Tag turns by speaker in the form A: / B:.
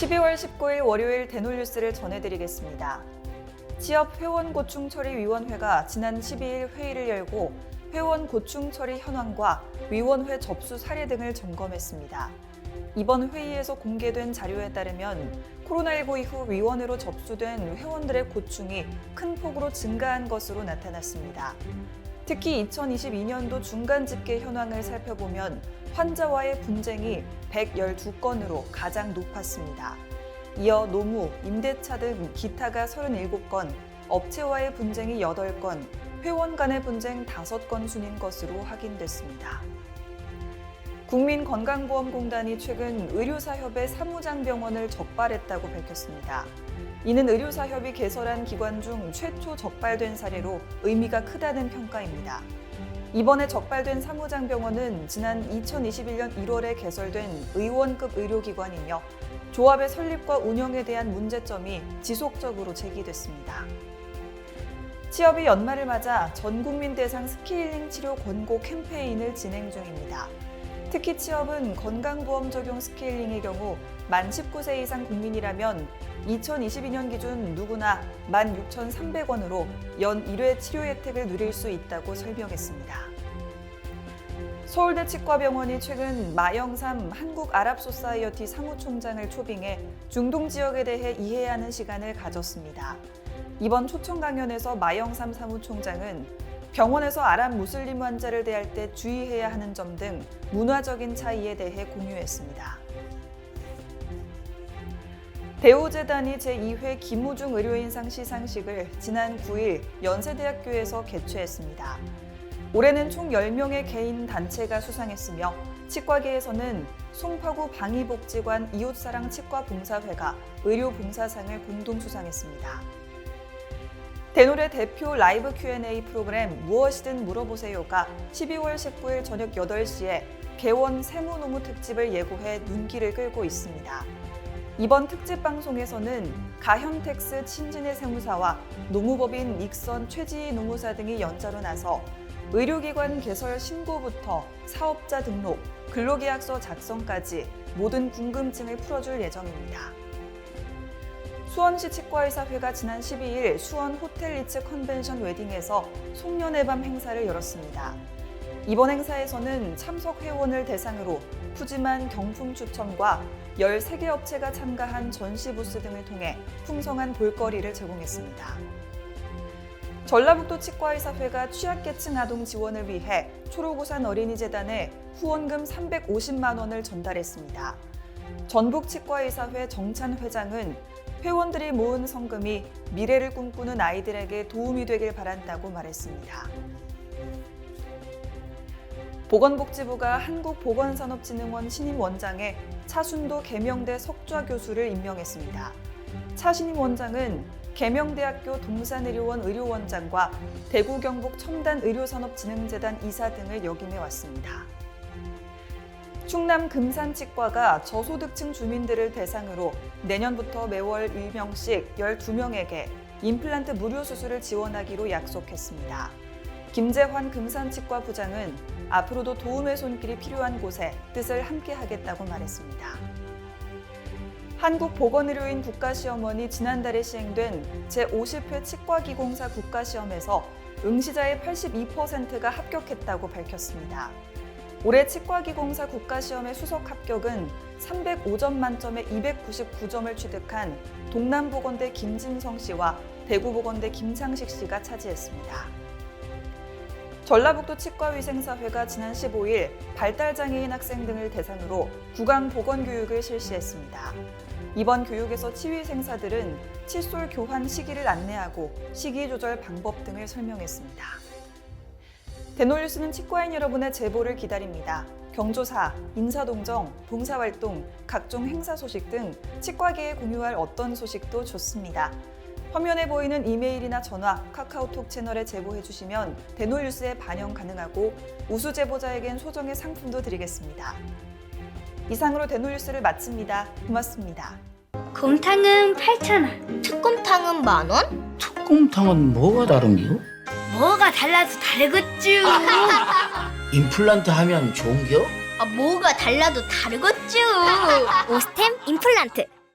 A: 12월 19일 월요일 대놀뉴스를 전해드리겠습니다. 취업 회원 고충 처리 위원회가 지난 12일 회의를 열고 회원 고충 처리 현황과 위원회 접수 사례 등을 점검했습니다. 이번 회의에서 공개된 자료에 따르면 코로나19 이후 위원회로 접수된 회원들의 고충이 큰 폭으로 증가한 것으로 나타났습니다. 특히 2022년도 중간 집계 현황을 살펴보면 환자와의 분쟁이 112건으로 가장 높았습니다. 이어 노무, 임대차 등 기타가 37건, 업체와의 분쟁이 8건, 회원 간의 분쟁 5건 순인 것으로 확인됐습니다. 국민건강보험공단이 최근 의료사협의 사무장병원을 적발했다고 밝혔습니다. 이는 의료사협이 개설한 기관 중 최초 적발된 사례로 의미가 크다는 평가입니다. 이번에 적발된 사무장병원은 지난 2021년 1월에 개설된 의원급 의료기관이며 조합의 설립과 운영에 대한 문제점이 지속적으로 제기됐습니다. 취업이 연말을 맞아 전국민 대상 스킬링 치료 권고 캠페인을 진행 중입니다. 특히 취업은 건강보험 적용 스케일링의 경우 만 19세 이상 국민이라면 2022년 기준 누구나 16,300원으로 연 1회 치료 혜택을 누릴 수 있다고 설명했습니다. 서울대 치과병원이 최근 마영삼 한국아랍소사이어티 사무총장을 초빙해 중동 지역에 대해 이해하는 시간을 가졌습니다. 이번 초청 강연에서 마영삼 사무총장은 병원에서 아랍 무슬림 환자를 대할 때 주의해야 하는 점 등 문화적인 차이에 대해 공유했습니다. 대우재단이 제2회 김우중 의료인상 시상식을 지난 9일 연세대학교에서 개최했습니다. 올해는 총 10명의 개인 단체가 수상했으며 치과계에서는 송파구 방위복지관 이웃사랑 치과봉사회가 의료봉사상을 공동 수상했습니다. 대놀의 대표 라이브 Q&A 프로그램 무엇이든 물어보세요가 12월 19일 저녁 8시에 개원 세무노무 특집을 예고해 눈길을 끌고 있습니다. 이번 특집 방송에서는 가현텍스 친진의 세무사와 노무법인 익선 최지희 노무사 등이 연자로 나서 의료기관 개설 신고부터 사업자 등록, 근로계약서 작성까지 모든 궁금증을 풀어줄 예정입니다. 수원시 치과의사회가 지난 12일 수원 호텔리츠 컨벤션 웨딩에서 송년회 밤 행사를 열었습니다. 이번 행사에서는 참석 회원을 대상으로 푸짐한 경품 추첨과 13개 업체가 참가한 전시 부스 등을 통해 풍성한 볼거리를 제공했습니다. 전라북도 치과의사회가 취약계층 아동 지원을 위해 초록우산 어린이재단에 후원금 350만 원을 전달했습니다. 전북치과의사회 정찬 회장은 회원들이 모은 성금이 미래를 꿈꾸는 아이들에게 도움이 되길 바란다고 말했습니다. 보건복지부가 한국보건산업진흥원 신임 원장에 차순도 계명대 석좌 교수를 임명했습니다. 차 신임 원장은 계명대학교 동산의료원 의료원장과 대구 경북 첨단 의료산업진흥재단 이사 등을 역임해 왔습니다. 충남 금산치과가 저소득층 주민들을 대상으로 내년부터 매월 1명씩 12명에게 임플란트 무료 수술을 지원하기로 약속했습니다. 김재환 금산치과 부장은 앞으로도 도움의 손길이 필요한 곳에 뜻을 함께 하겠다고 말했습니다. 한국보건의료인 국가시험원이 지난달에 시행된 제50회 치과기공사 국가시험에서 응시자의 82%가 합격했다고 밝혔습니다. 올해 치과기공사 국가시험의 수석 합격은 305점 만점에 299점을 취득한 동남보건대 김진성 씨와 대구보건대 김창식 씨가 차지했습니다. 전라북도 치과위생사회가 지난 15일 발달장애인 학생 등을 대상으로 구강보건교육을 실시했습니다. 이번 교육에서 치위생사들은 칫솔 교환 시기를 안내하고 시기 조절 방법 등을 설명했습니다. 대놀뉴스는 치과인 여러분의 제보를 기다립니다. 경조사, 인사동정, 봉사활동, 각종 행사 소식 등 치과계에 공유할 어떤 소식도 좋습니다. 화면에 보이는 이메일이나 전화, 카카오톡 채널에 제보해 주시면 대놀뉴스에 반영 가능하고 우수 제보자에겐 소정의 상품도 드리겠습니다. 이상으로 대놀뉴스를 마칩니다. 고맙습니다.
B: 곰탕은 8,000원,
C: 특곰탕은 10,000원?
D: 특곰탕은 뭐가 다른겨?
B: 뭐가 달라서 다르겠쥬.
D: 임플란트 하면 좋은겨?
C: 뭐가 달라도 다르겠죠.
B: 오스템 임플란트